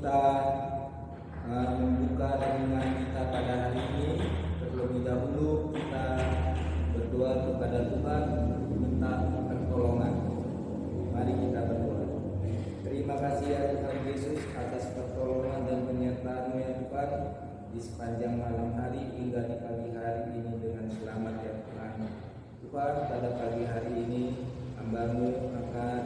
kita membuka renungan kita pada hari ini, terlebih dahulu kita berdoa kepada Tuhan untuk meminta pertolongan. Mari kita berdoa. Terima kasih ya Tuhan Yesus atas pertolongan dan penyertaan-Mu ya Tuhan di sepanjang malam hari hingga di pagi hari ini dengan selamat ya Tuhan. Tuhan, pada pagi hari ini hamba-Mu akan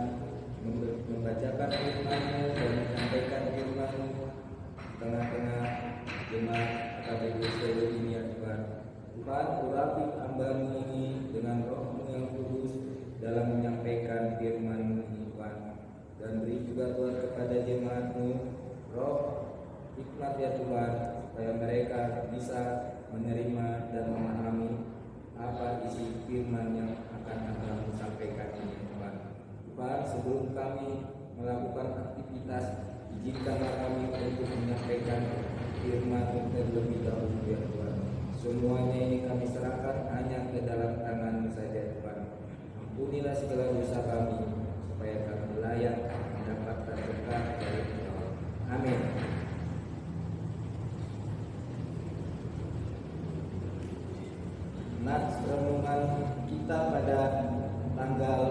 membacakan firman-Mu dan menyampaikan firman-Mu di tengah-tengah jemaat AKBP ini ya Tuhan. Tuhan, urapi hamba-Mu ini dengan Roh-Mu yang kudus dalam menyampaikan firman-Mu ini Tuhan. Dan beri juga Tuhan kepada jemaat-Mu Roh hikmat ya Tuhan, supaya mereka bisa menerima dan memahami apa isi firman yang akan Anda sampaikan ini Tuhan. Tuhan, sebelum kami melakukan aktivitas, izinkanlah kami untuk menyampaikan firman terlebih dahulu ya Tuhan. Semuanya ini kami serahkan hanya ke dalam tangan-Mu saja Tuhan. Ampunilah segala dosa kami, supaya kami layak mendapatkan berkat dari Tuhan. Amin. Nats renungan kita pada tanggal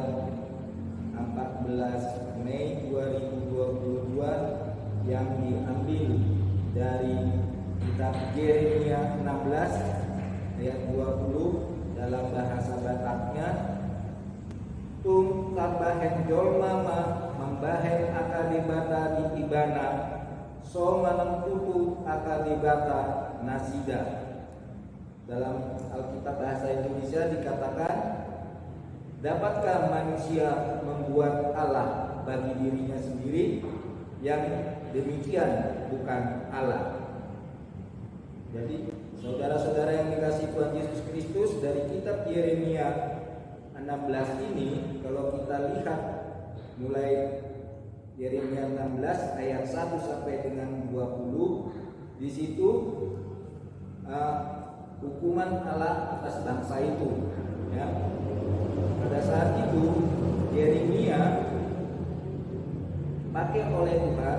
14 Mei 2022 yang diambil dari kitab Yeremia 16 ayat 20 dalam bahasa Bataknya. Tung tabahen jolmama membahen akalibata di ibana so manengkutu akalibata nasida. Dalam Alkitab Bahasa Indonesia dikatakan, dapatkah manusia membuat Allah bagi dirinya sendiri? Yang demikian bukan Allah. Jadi saudara-saudara yang dikasihi Tuhan Yesus Kristus, dari kitab Yeremia 16 ini, kalau kita lihat mulai Yeremia 16 ayat 1 sampai dengan 20, di situ hukuman Allah atas bangsa itu ya. Pada saat itu Yeremia pakai oleh Tuhan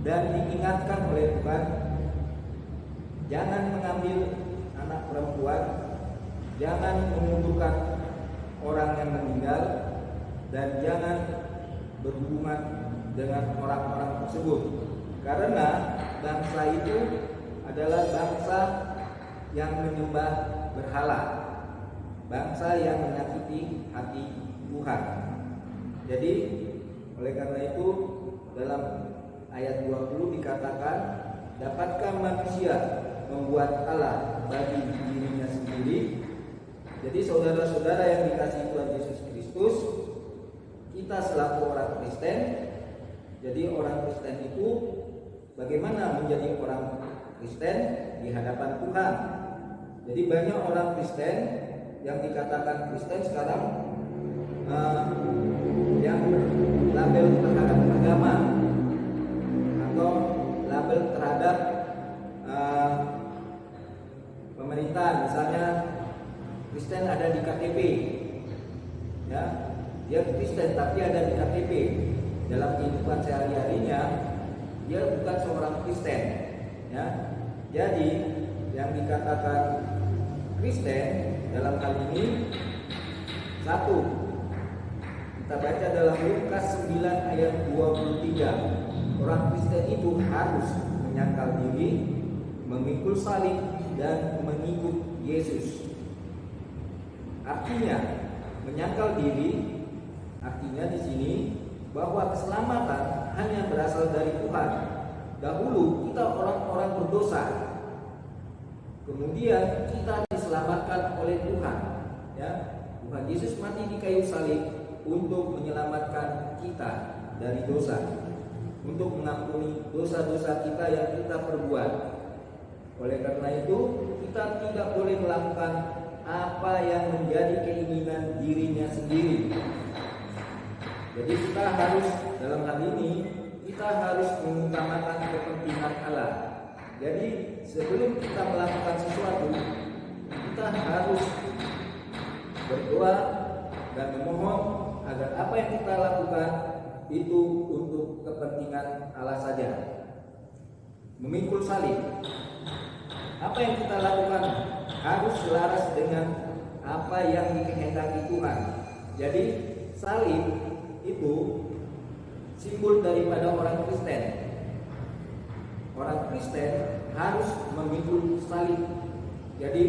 dan diingatkan oleh Tuhan, jangan mengambil anak perempuan, jangan membunuhkan orang yang meninggal, dan jangan berhubungan dengan orang-orang tersebut, karena bangsa itu adalah bangsa yang menyembah berhala, bangsa yang menyakiti hati Tuhan. Jadi oleh karena itu dalam ayat 20 dikatakan, dapatkah manusia membuat Allah bagi dirinya sendiri? Jadi saudara-saudara yang dikasihi Tuhan Yesus Kristus, kita selaku orang Kristen, jadi orang Kristen itu bagaimana menjadi orang Kristen di hadapan Tuhan? Jadi banyak orang Kristen yang dikatakan Kristen sekarang yang label terhadap agama atau label terhadap pemerintah. Misalnya Kristen ada di KTP, ya, dia Kristen tapi ada di KTP. Dalam kehidupan sehari-harinya dia bukan seorang Kristen, ya. Jadi yang dikatakan Kristen dalam hal ini, satu, kita baca dalam Lukas 9 ayat 23, orang Kristen itu harus menyangkal diri, memikul salib, dan mengikut Yesus. Artinya menyangkal diri, artinya di sini bahwa keselamatan hanya berasal dari Tuhan. Dahulu kita orang-orang berdosa, kemudian kita diselamatkan oleh Tuhan. Ya, Tuhan Yesus mati di kayu salib untuk menyelamatkan kita dari dosa, untuk mengampuni dosa-dosa kita yang kita perbuat. Oleh karena itu, kita tidak boleh melakukan apa yang menjadi keinginan dirinya sendiri. Jadi kita harus, dalam hal ini, kita harus mengutamakan kepentingan Allah. Jadi sebelum kita melakukan sesuatu, kita harus berdoa dan memohon agar apa yang kita lakukan itu untuk kepentingan Allah saja. memikul salib. Apa yang kita lakukan harus selaras dengan apa yang dikehendaki Tuhan. Jadi salib itu simbol daripada orang Kristen. Orang Kristen harus memikul salib. Jadi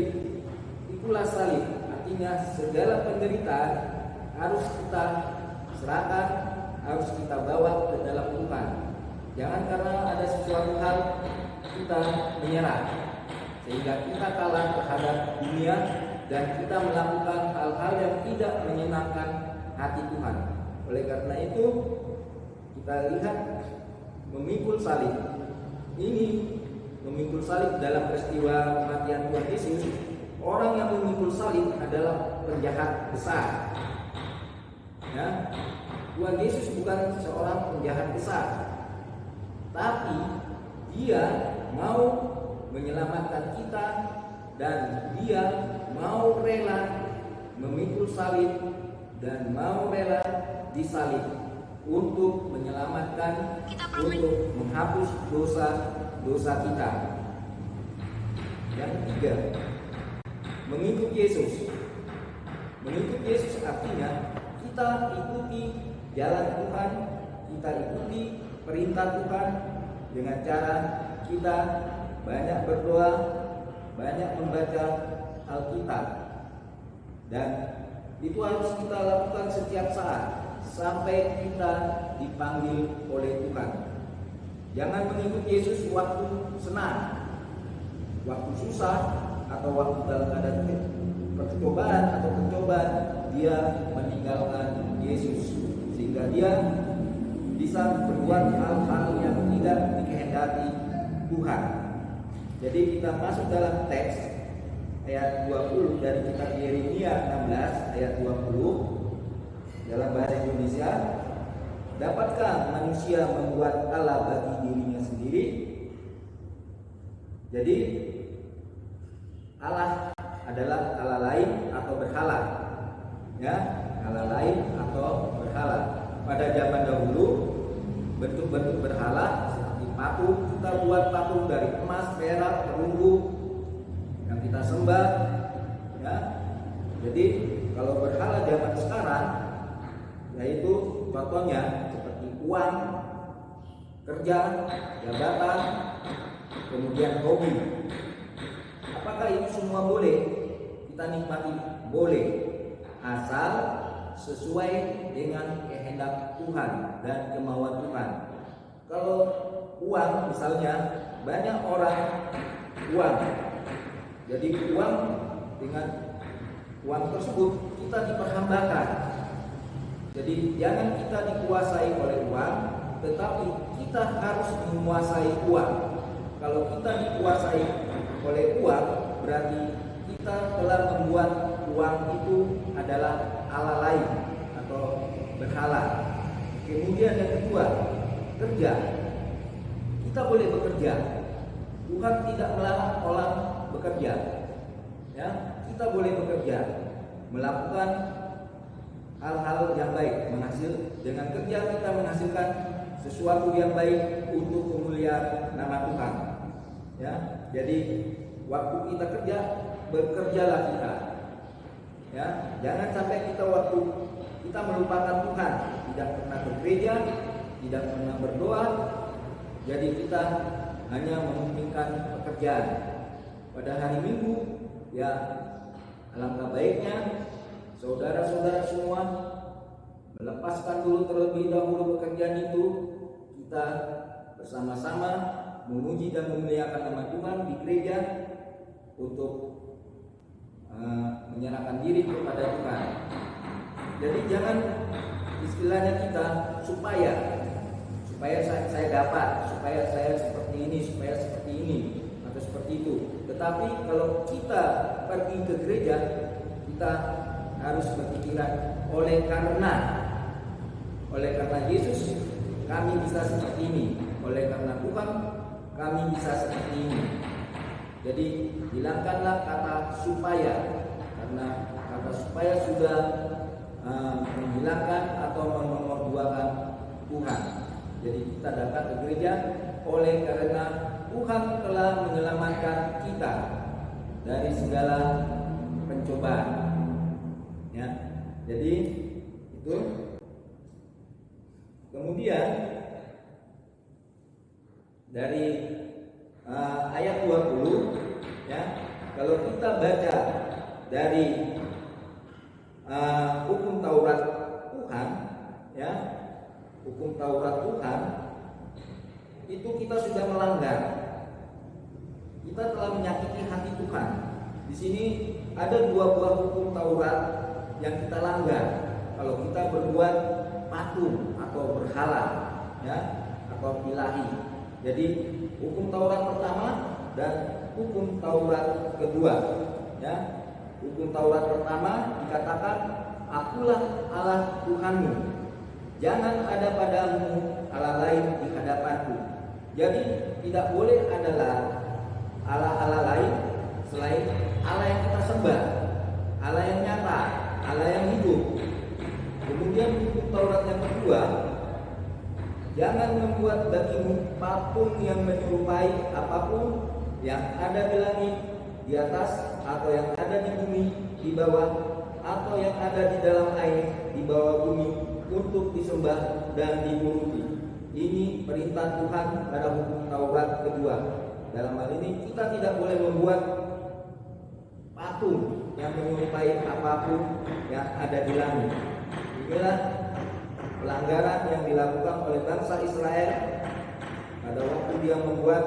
itulah salib. Artinya segala penderitaan harus kita serahkan, harus kita bawa ke dalam Tuhan. Jangan karena ada sesuatu hal kita menyerah, sehingga kita kalah terhadap dunia dan kita melakukan hal-hal yang tidak menyenangkan hati Tuhan. Oleh karena itu kita lihat memikul salib. Ini memikul salib dalam peristiwa kematian Tuhan Yesus. Orang yang memikul salib adalah penjahat besar. Ya, Tuhan Yesus bukan seorang penjahat besar, tapi Dia mau menyelamatkan kita dan Dia mau rela memikul salib dan mau rela disalib untuk menyelamatkan, untuk menghapus dosa-dosa kita. Yang ketiga, mengikut Yesus. Mengikut Yesus artinya kita ikuti jalan Tuhan, kita ikuti perintah Tuhan dengan cara kita banyak berdoa, banyak membaca Alkitab. Dan itu harus kita lakukan setiap saat sampai kita dipanggil oleh Tuhan. Jangan mengikut Yesus waktu senang, waktu susah, atau waktu dalam keadaan percobaan atau pencobaan. Dia meninggalkan Yesus sehingga dia bisa berbuat hal-hal yang tidak dikehendaki Tuhan. Jadi kita masuk dalam teks ayat 20 dari kitab Yeremia 16 ayat 20 dalam bahasa Indonesia. Dapatkah manusia membuat Allah bagi dirinya sendiri? Jadi Allah adalah Allah lain atau berhala. Ya, Allah lain atau berhala. Pada zaman dahulu bentuk-bentuk berhala seperti patung, kita buat patung dari emas, perak, perunggu yang kita sembah. Ya, jadi kalau berhala zaman sekarang, yaitu contohnya seperti uang, kerja, jabatan, kemudian hobi. Apakah itu semua boleh kita nikmati? Boleh, asal sesuai dengan kehendak Tuhan dan kemauan Tuhan. Kalau uang misalnya, banyak orang uang, jadi uang, dengan uang tersebut kita diperhambakan. Jadi jangan kita dikuasai oleh uang, tetapi kita harus menguasai uang. Kalau kita dikuasai oleh uang, berarti kita telah membuat uang itu adalah Allah lain atau berhala. Kemudian yang kedua, kerja. Kita boleh bekerja. Tuhan tidak melarang orang bekerja. Ya, kita boleh bekerja, melakukan hal-hal yang baik, dengan kerja kita menghasilkan sesuatu yang baik untuk kemuliaan nama Tuhan. Ya, jadi waktu kita kerja, bekerjalah kita. Ya, jangan sampai kita waktu kita melupakan Tuhan, tidak pernah bergereja, tidak pernah berdoa. Jadi kita hanya mementingkan pekerjaan. Pada hari Minggu, ya alangkah baiknya saudara-saudara semua melepaskan dulu terlebih dahulu pekerjaan itu. Kita bersama-sama memuji dan memuliakan nama Tuhan di gereja untuk menyerahkan diri kepada Tuhan. Jadi jangan istilahnya kita supaya saya dapat, supaya saya seperti ini, supaya seperti ini atau seperti itu. Tetapi kalau kita pergi ke gereja, kita harus berpikiran oleh karena Yesus kami bisa seperti ini, oleh karena Tuhan kami bisa seperti ini. Jadi hilangkanlah kata supaya, karena kata supaya sudah menghilangkan atau menomorduakan Tuhan. Jadi kita datang ke gereja oleh karena Tuhan telah menyelamatkan kita dari segala pencobaan. Ya, jadi itu. Kemudian dari ayat 20, ya, kalau kita baca dari hukum Taurat Tuhan, ya, hukum Taurat Tuhan itu kita sudah melanggar. Kita telah menyakiti hati Tuhan. Di sini ada 2 buah hukum Taurat yang kita langgar. Kalau kita berbuat patung atau berhala, ya, atau ilahi. Jadi hukum Taurat pertama dan hukum Taurat kedua, ya. Hukum Taurat pertama dikatakan, akulah Allah Tuhanmu, jangan ada padamu Allah lain di hadapanku. Jadi tidak boleh adalah Allah-Allah lain selain Allah yang kita sembah, Allah yang nyata, Allah yang hidup. Kemudian hukum Taurat yang kedua, jangan membuat bagimu patung yang menyerupai apapun yang ada di langit, di atas, atau yang ada di bumi, di bawah, atau yang ada di dalam air, di bawah bumi, untuk disembah dan dituruti. Ini perintah Tuhan pada hukum Taurat kedua. Dalam hal ini kita tidak boleh membuat patung yang menyerupai apapun yang ada di langit. Inilah pelanggaran yang dilakukan oleh bangsa Israel pada waktu dia membuat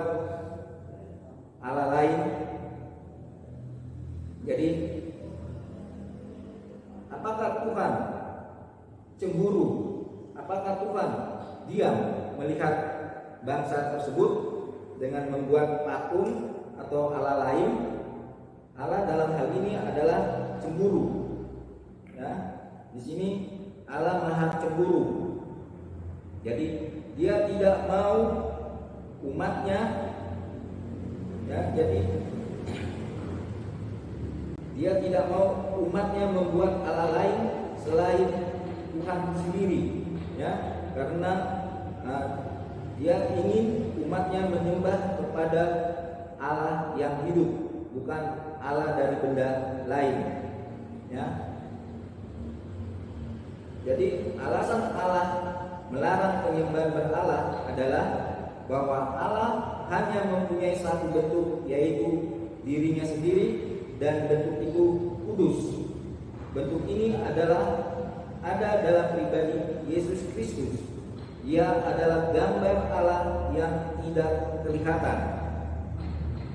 Allah lain. Jadi apakah Tuhan cemburu? Apakah Tuhan diam melihat bangsa tersebut dengan membuat patung atau Allah lain? Allah dalam hal ini adalah cemburu. Ya, di sini Allah Maha Cemburu. Jadi dia tidak mau umatnya, ya, jadi dia tidak mau umatnya membuat Allah lain selain Tuhan sendiri, ya, karena dia ingin umatnya menyembah kepada Allah yang hidup, bukan Allah dari benda lain, ya. Jadi alasan Allah melarang penyembahan berhala adalah bahwa Allah hanya mempunyai satu bentuk, yaitu dirinya sendiri, dan bentuk itu kudus. Bentuk ini adalah ada dalam pribadi Yesus Kristus. Ia adalah gambar Allah yang tidak kelihatan.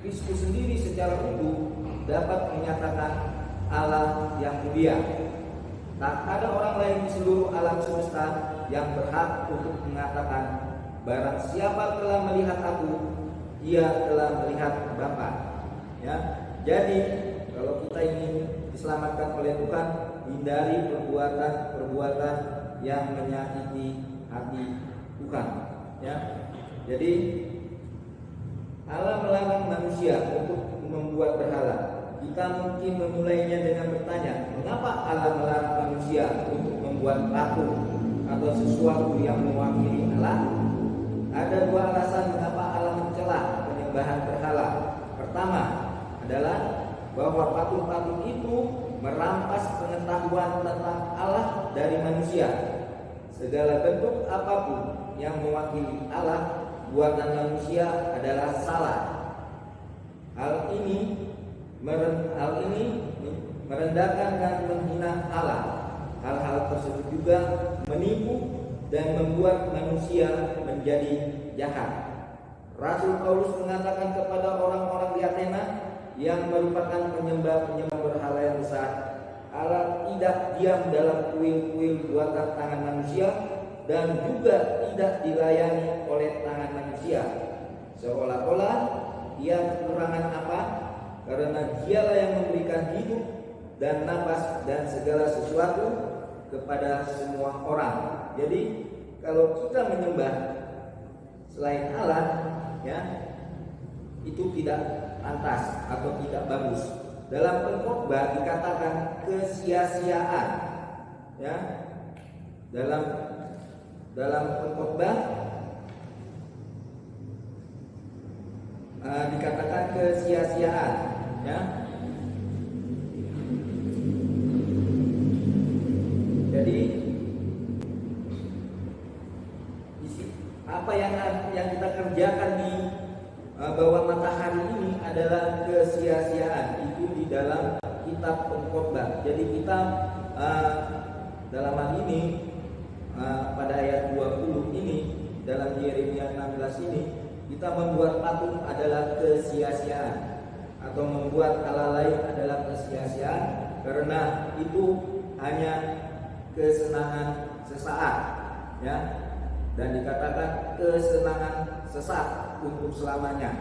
Kristus sendiri secara utuh dapat menyatakan Allah yang mulia. Tak ada orang lain di seluruh alam semesta yang berhak untuk mengatakan, barang siapa telah melihat aku, ia telah melihat Bapa. Ya, jadi kalau kita ingin diselamatkan oleh Tuhan, hindari perbuatan-perbuatan yang menyakiti hati Tuhan. Ya, jadi Allah melarang manusia untuk membuat berhala. Kita mungkin memulainya dengan bertanya, mengapa Allah melarang manusia untuk membuat patung atau sesuatu yang mewakili Allah? Ada 2 alasan mengapa Allah mencela penyembahan berhala. Pertama adalah bahwa patung-patung itu merampas pengetahuan tentang Allah dari manusia. Segala bentuk apapun yang mewakili Allah buatan manusia adalah salah. Hal ini merendahkan dan menghina Allah. Hal-hal tersebut juga menipu dan membuat manusia menjadi jahat. Rasul Paulus mengatakan kepada orang-orang di Athena yang merupakan penyembah-penyembah berhala yang besar, Allah tidak diam dalam kuil-kuil buatan tangan manusia dan juga tidak dilayani oleh tangan manusia, seolah-olah ia kekurangan apa, karena dialah yang memberikan hidup dan napas dan segala sesuatu kepada semua orang. Jadi kalau kita menyembah selain Allah, ya, itu tidak pantas atau tidak bagus. Dalam pengkhotbah dikatakan kesia-siaan, ya. Dalam pengkhotbah dikatakan kesia-siaan, ya. Jadi apa yang kita kerjakan di bawah matahari ini adalah kesia-siaan. Itu di dalam kitab Pengkhotbah. Jadi kita dalam hal ini pada ayat 20 ini dalam Yeremia 16 ini, kita membuat patung adalah kesia-siaan atau membuat Allah lain adalah kesia-siaan, karena itu hanya kesenangan sesaat, ya. Dan dikatakan kesenangan sesaat untuk selamanya.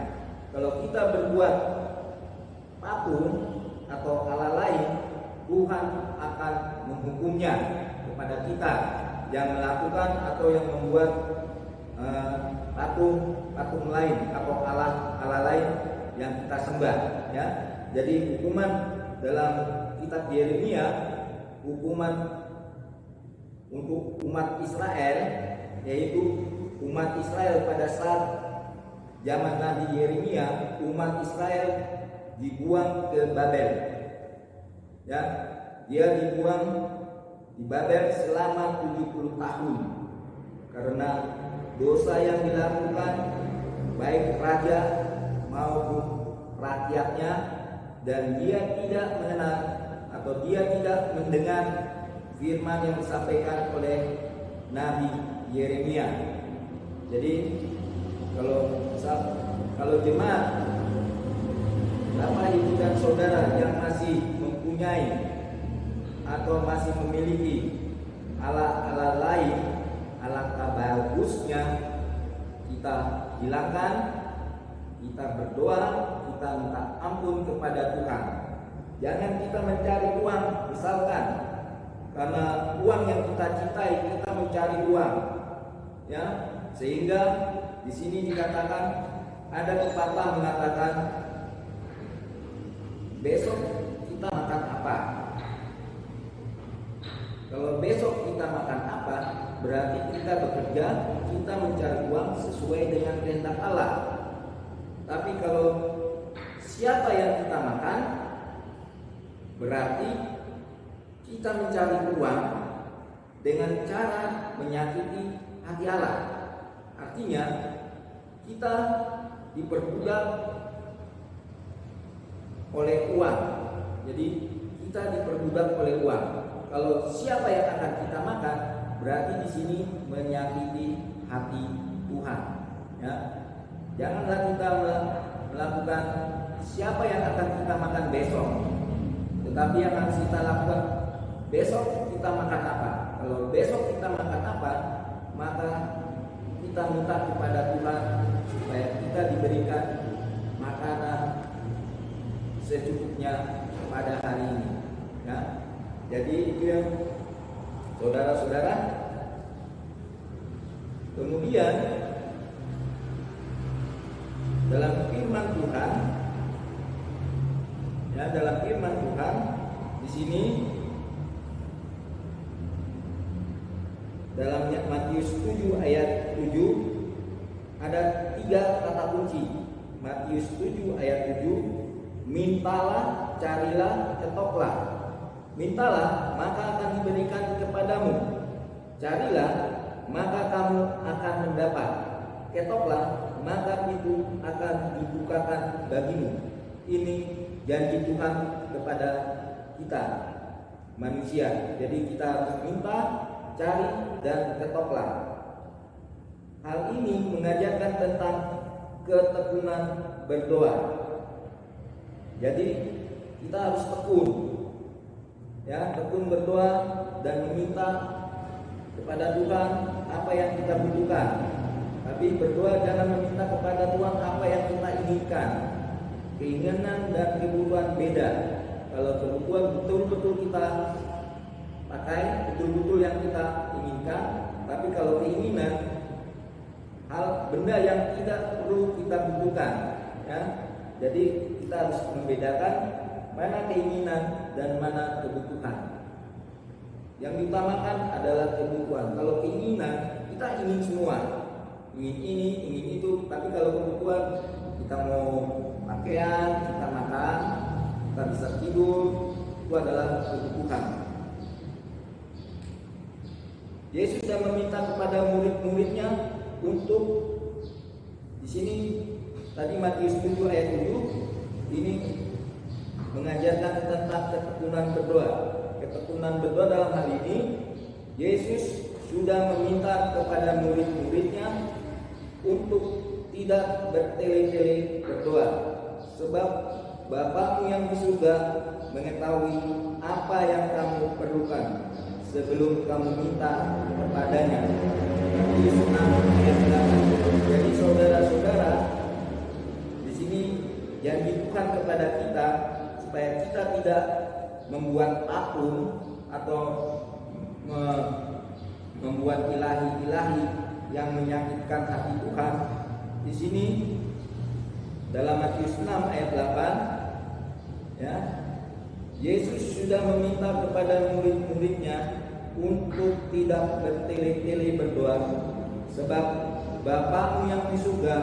Kalau kita berbuat patung atau Allah lain, Tuhan akan menghukumnya kepada kita yang melakukan atau yang membuat patung lain atau Allah lain yang kita sembah, ya. Jadi hukuman dalam kitab Yeremia, hukuman untuk umat Israel, yaitu umat Israel pada saat zaman Nabi Yeremia, umat Israel dibuang ke Babel, ya. Dia dibuang di Babel selama 70 tahun karena dosa yang dilakukan baik raja maupun rakyatnya, dan dia tidak mengenal atau dia tidak mendengar firman yang disampaikan oleh Nabi Yeremia. Jadi kalau jemaat, Bapak Ibu dan Saudara yang masih mempunyai atau masih memiliki Allah lain, alangkah bagusnya kita hilangkan, kita berdoa, kita minta ampun kepada Tuhan. Jangan kita mencari uang, misalkan karena uang yang kita cintai, kita mencari uang, ya, sehingga di sini dikatakan ada pepatah mengatakan besok kita makan apa. Kalau besok kita makan apa, berarti kita bekerja, kita mencari uang sesuai dengan kehendak Allah. Tapi kalau siapa yang kita makan, berarti kita mencari uang dengan cara menyakiti hati Allah. Artinya kita diperbudak oleh uang. Jadi kita diperbudak oleh uang. Kalau siapa yang akan kita makan, berarti di sini menyakiti hati Tuhan, ya. Janganlah kita melakukan siapa yang akan kita makan besok, tetapi yang harus kita lakukan besok kita makan apa. Kalau besok kita makan apa, maka kita minta kepada Tuhan supaya kita diberikan makanan secukupnya pada hari ini, ya. Jadi itu yang saudara-saudara. Kemudian dalam firman Tuhan, ya, dalam firman Tuhan di sini dalam Matius 7 ayat 7 ada 3 kata kunci. Matius 7 ayat 7, mintalah, carilah, ketoklah. Mintalah, maka akan diberikan kepadamu. Carilah, maka kamu akan mendapat. Ketoklah, maka itu akan dibukakan bagimu. Ini janji Tuhan kepada kita manusia. Jadi kita harus minta, cari, dan ketoklah. Hal ini mengajarkan tentang ketekunan berdoa. Jadi kita harus tekun, ya, tekun berdoa dan meminta kepada Tuhan apa yang kita butuhkan. Tapi berdoa jangan meminta kepada Tuhan apa yang kita inginkan. Keinginan dan kebutuhan beda. Kalau kebutuhan betul-betul kita pakai, betul-betul yang kita inginkan. Tapi kalau keinginan, hal benda yang tidak perlu kita butuhkan, ya. Jadi kita harus membedakan mana keinginan dan mana kebutuhan. Yang diutamakan adalah kebutuhan. Kalau keinginan, kita ingin semua, ingin ini, ingin itu. Tapi kalau kebutuhan, kita mau pakaian, kita makan, kita bisa tidur, itu adalah kebutuhan. Yesus sudah meminta kepada murid-muridnya untuk di sini tadi Matius 7 ayat 7 ini mengajarkan tentang ketekunan berdoa. Ketekunan berdoa dalam hal ini Yesus sudah meminta kepada murid-muridnya untuk tidak bertele-tele berdoa, sebab Bapakmu yang di surga mengetahui apa yang kamu perlukan sebelum kamu minta kepadanya. Jadi saudara-saudara, di sini janji Tuhan kepada kita supaya kita tidak membuat patung atau membuat ilahi-ilahi yang menyakitkan hati Tuhan. Di sini dalam Matius 6 ayat 8 ya, Yesus sudah meminta kepada murid-muridnya untuk tidak bertele-tele berdoa, sebab Bapakmu yang di surga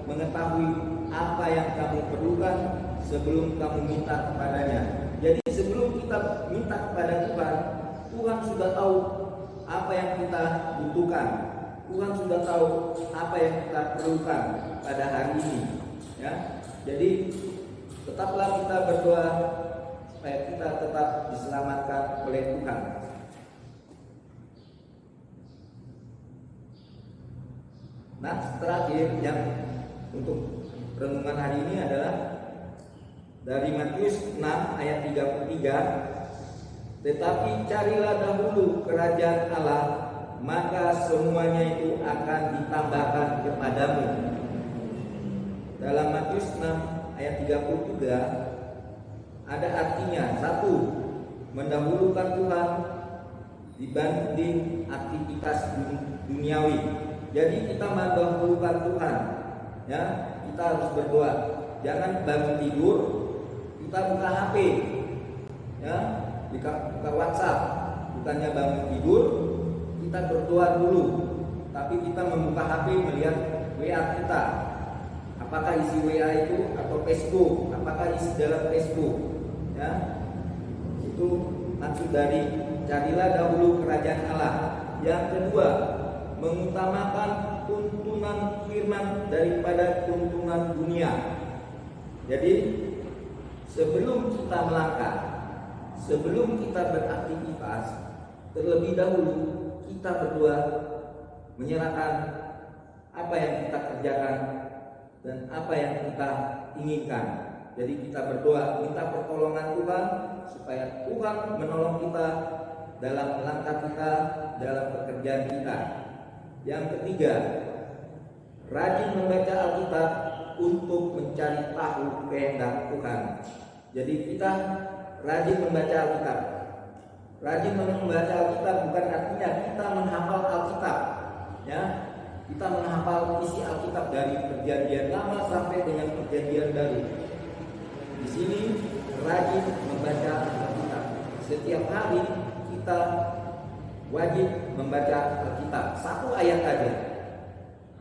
mengetahui apa yang kamu perlukan sebelum kamu minta kepadanya. Jadi sebelum kita minta kepada Tuhan, Tuhan sudah tahu apa yang kita butuhkan. Tuhan sudah tahu apa yang kita perlukan pada hari ini. Ya, jadi tetaplah kita berdoa supaya kita tetap diselamatkan oleh Tuhan. Nah, terakhir yang untuk renungan hari ini adalah dari Matius 6 ayat 33. Tetapi carilah dahulu kerajaan Allah, maka semuanya itu akan ditambahkan kepadamu. Dalam Matius 6 ayat 33 ada artinya, satu, mendahulukan Tuhan dibanding aktivitas duniawi. Jadi kita mendahulukan Tuhan, ya, kita harus berdoa. Jangan bangun tidur kita buka HP, ya, buka WhatsApp. Bukannya bangun tidur kita berdoa dulu, tapi kita membuka HP melihat WA kita. Apakah isi WA itu atau Facebook? Apakah isi dalam Facebook? Ya, itu maksud dari carilah dahulu kerajaan Allah. Yang kedua, mengutamakan tuntunan firman daripada tuntunan dunia. Jadi sebelum kita melangkah, sebelum kita beraktivitas, terlebih dahulu kita berdoa, menyerahkan apa yang kita kerjakan dan apa yang kita inginkan. Jadi kita berdoa, minta pertolongan Tuhan supaya Tuhan menolong kita dalam langkah kita, dalam pekerjaan kita. Yang ketiga, rajin membaca Alkitab untuk mencari tahu kehendak Tuhan. Jadi kita rajin membaca Alkitab. Rajin membaca Alkitab bukan artinya kita menghafal Alkitab, ya. Kita menghafal isi Alkitab dari Perjanjian Lama sampai dengan Perjanjian Baru. Di sini rajin membaca Alkitab. Setiap hari kita wajib membaca Alkitab. Satu ayat aja,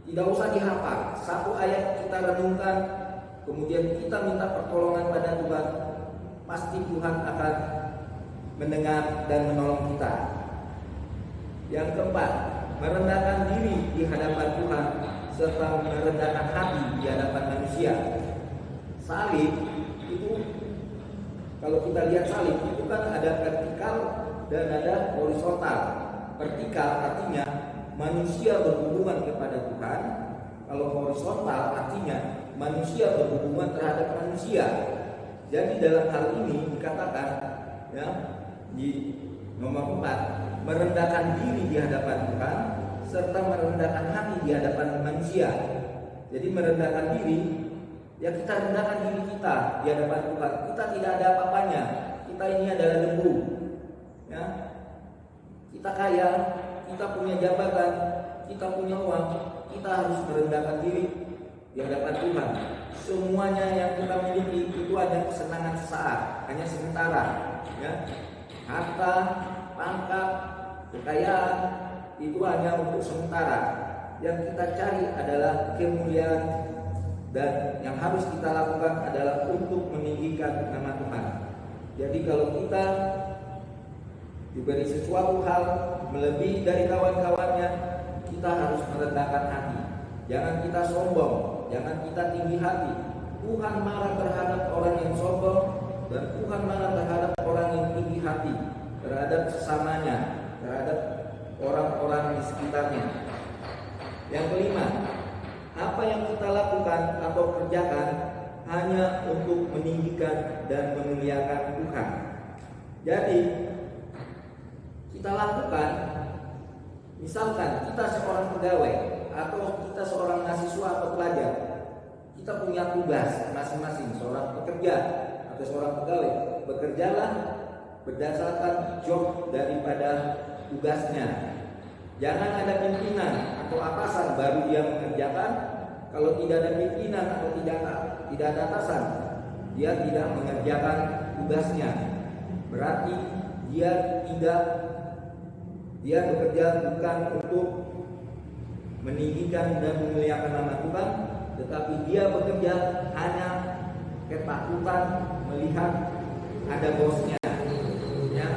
tidak usah dihafal. Satu ayat kita renungkan, kemudian kita minta pertolongan pada Tuhan. Pasti Tuhan akan mendengar dan menolong kita. Yang keempat, merendahkan diri di hadapan Tuhan serta merendahkan hati di hadapan manusia. Salib itu, kalau kita lihat salib itu kan ada vertikal dan ada horizontal. Vertikal artinya manusia berhubungan kepada Tuhan. Kalau horizontal artinya manusia berhubungan terhadap manusia. Jadi dalam hal ini dikatakan, ya, di nomor 4, merendahkan diri di hadapan Tuhan serta merendahkan hati di hadapan manusia. Jadi merendahkan diri, ya kita rendahkan diri kita di hadapan Tuhan. Kita tidak ada apa-apanya. Kita ini adalah lembu, ya. Kita kaya, kita punya jabatan, kita punya uang, kita harus merendahkan diri di hadapan Tuhan. Semuanya yang kita miliki itu hanya kesenangan sesaat, hanya sementara, ya. Harta, pangkat, kekayaan itu hanya untuk sementara. Yang kita cari adalah kemuliaan dan yang harus kita lakukan adalah untuk meninggikan nama Tuhan. Jadi kalau kita diberi sesuatu hal melebihi dari kawan-kawannya, kita harus merendahkan hati. Jangan kita sombong, jangan kita tinggi hati. Tuhan marah terhadap orang yang sombong, dan Tuhan marah terhadap orang yang tinggi hati, terhadap sesamanya, terhadap orang-orang di sekitarnya. Yang kelima, apa yang kita lakukan atau kerjakan hanya untuk meninggikan dan memuliakan Tuhan. Jadi kita lakukan, misalkan kita seorang pegawai atau kita seorang mahasiswa atau pelajar, kita punya tugas masing-masing. Seorang pekerja atau seorang pegawai, bekerjalah berdasarkan job daripada tugasnya. Jangan ada pimpinan atau atasan baru dia mengerjakan. Kalau tidak ada pimpinan atau tidak ada atasan, dia tidak mengerjakan tugasnya. Berarti dia bekerja bukan untuk meninggikan dan memuliakan nama Tuhan, tetapi dia bekerja hanya ketakutan melihat ada bosnya. Ya,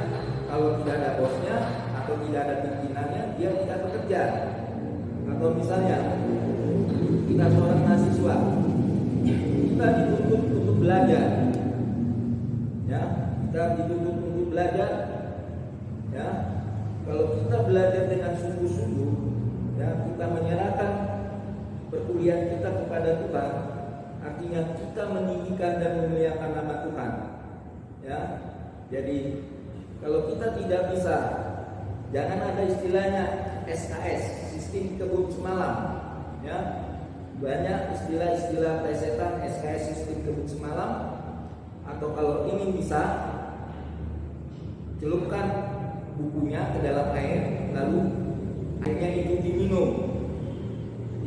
kalau tidak ada bosnya atau tidak ada pimpinannya, dia tidak bekerja. Atau misalnya kita seorang mahasiswa, kita dituntut untuk belajar. Ya, kita dituntut untuk belajar. Ya, kalau kita belajar dengan sungguh-sungguh, ya, kita menyerahkan perkuliahan kita kepada Tuhan, artinya kita meninggikan dan memuliakan nama Tuhan. Ya, jadi kalau kita tidak bisa, jangan ada istilahnya SKS, sistem kebun semalam. Ya, banyak istilah-istilah plesetan SKS, sistem kebun semalam. Atau kalau ingin bisa, celupkan bukunya ke dalam air, lalu airnya itu diminum.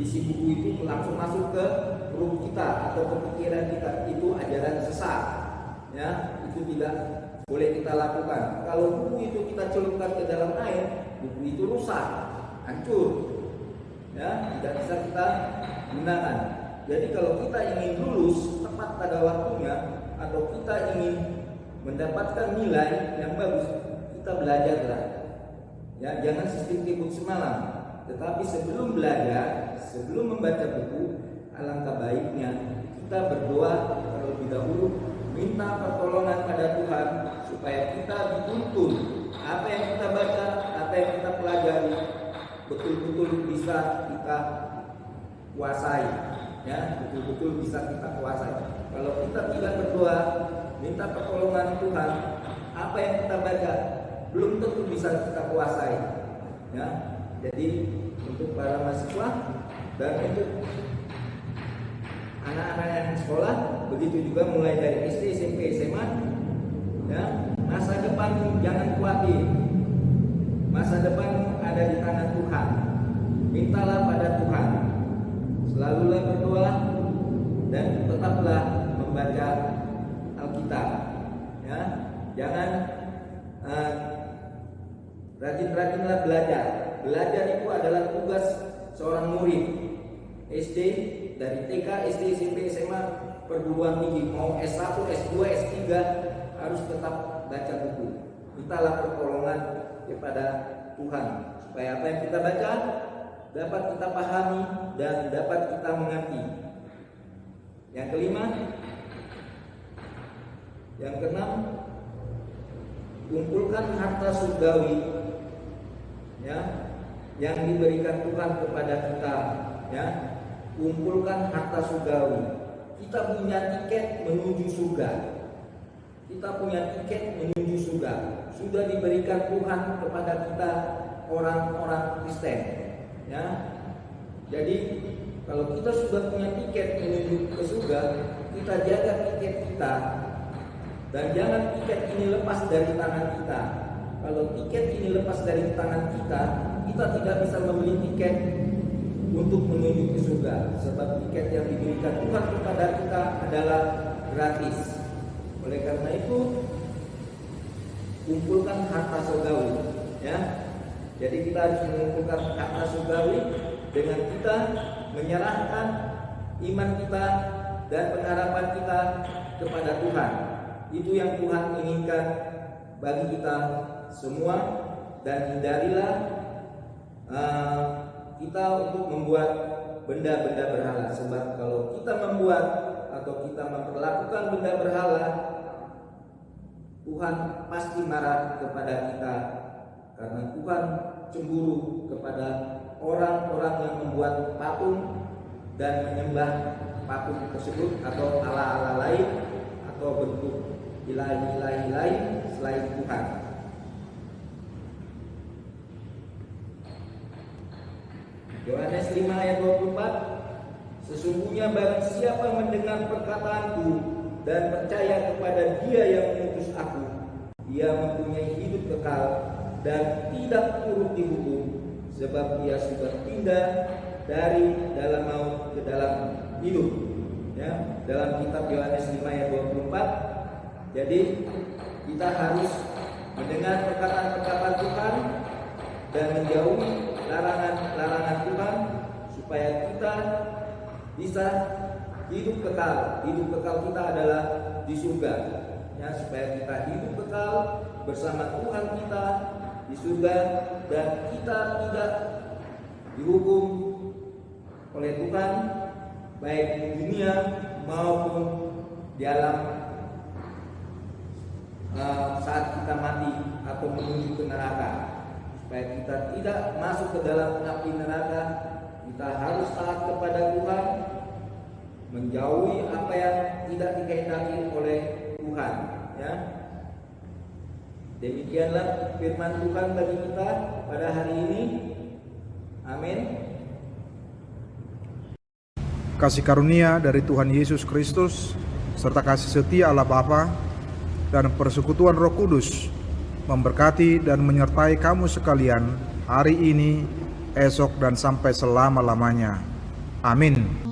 Isi buku itu langsung masuk ke perut kita atau ke pikiran kita. Itu ajaran sesat. Ya, itu tidak boleh kita lakukan. Kalau buku itu kita celupkan ke dalam air, buku itu rusak, hancur. Ya, tidak bisa kita gunakan. Jadi kalau kita ingin lulus tepat pada waktunya, atau kita ingin mendapatkan nilai yang bagus, kita belajarlah. Ya, jangan sistem kebun semalam. Tetapi sebelum belajar, sebelum membaca buku, alangkah baiknya kita berdoa terlebih dahulu, minta pertolongan pada Tuhan supaya kita dituntun apa yang kita baca, apa yang kita pelajari betul-betul bisa kita kuasai. Ya, betul-betul bisa kita kuasai. Kalau kita tidak berdoa, minta pertolongan Tuhan, apa yang kita baca belum tentu bisa kita kuasai. Ya, jadi untuk para mahasiswa dan untuk anak-anak yang sekolah, begitu juga mulai dari SD, SMP, SMA. Ya, masa depan jangan khawatir. Masa depan ada di tangan Tuhan. Mintalah pada Tuhan. Selalulah berdoa dan tetaplah membaca Alkitab. Ya, jangan rajin-rajinlah belajar. Belajar itu adalah tugas seorang murid SD, dari TK, SD, SMP, SMA, perguruan tinggi, mau S1, S2, S3 harus tetap baca buku. Mintalah pertolongan kepada Tuhan supaya apa yang kita baca dapat kita pahami dan dapat kita mengerti. Yang kelima, yang keenam, kumpulkan harta surgawi, ya, yang diberikan Tuhan kepada kita. Ya, kumpulkan harta surgawi. Kita punya tiket menuju surga. Kita punya tiket menuju surga. Sudah diberikan Tuhan kepada kita orang-orang Kristen. Ya, jadi kalau kita sudah punya tiket menuju ke surga, kita jaga tiket kita dan jangan tiket ini lepas dari tangan kita. Kalau tiket ini lepas dari tangan kita, kita tidak bisa membeli tiket untuk menuju ke surga. Sebab tiket yang diberikan Tuhan kepada kita adalah gratis. Oleh karena itu, kumpulkan harta surgawi. Ya, jadi kita harus mengumpulkan harta surgawi dengan kita menyerahkan iman kita dan pengharapan kita kepada Tuhan. Itu yang Tuhan inginkan bagi kita semua, dan hindarilah kita untuk membuat benda-benda berhala. Sebab kalau kita membuat atau kita memperlakukan benda berhala, Tuhan pasti marah kepada kita, karena Tuhan cemburu kepada orang-orang yang membuat patung dan menyembah patung tersebut atau ala-ala lain atau bentuk ilahi-ilahi lain selain Tuhan. Yohanes 5 ayat 24, sesungguhnya barang siapa mendengar perkataanku dan percaya kepada Dia yang mengutus aku, ia mempunyai hidup kekal dan tidak turut dihukum, sebab ia sudah pindah dari dalam maut ke dalam hidup. Ya, dalam kitab Yohanes 5 ayat 24. Jadi kita harus mendengar perkataan-perkataan Tuhan dan menjauhi larangan-larangan Tuhan, supaya kita bisa hidup kekal. Hidup kekal kita adalah di surga. Ya, supaya kita hidup kekal bersama Tuhan kita di surga, dan kita tidak dihukum oleh Tuhan baik di dunia maupun di alam saat kita mati atau menuju ke neraka. Supaya kita tidak masuk ke dalam api neraka, kita harus taat kepada Tuhan, menjauhi apa yang tidak dikehendaki oleh Tuhan. Ya, demikianlah firman Tuhan bagi kita pada hari ini. Amin. Kasih karunia dari Tuhan Yesus Kristus serta kasih setia Allah Bapa dan persekutuan Roh Kudus memberkati dan menyertai kamu sekalian hari ini, esok, dan sampai selama-lamanya. Amin.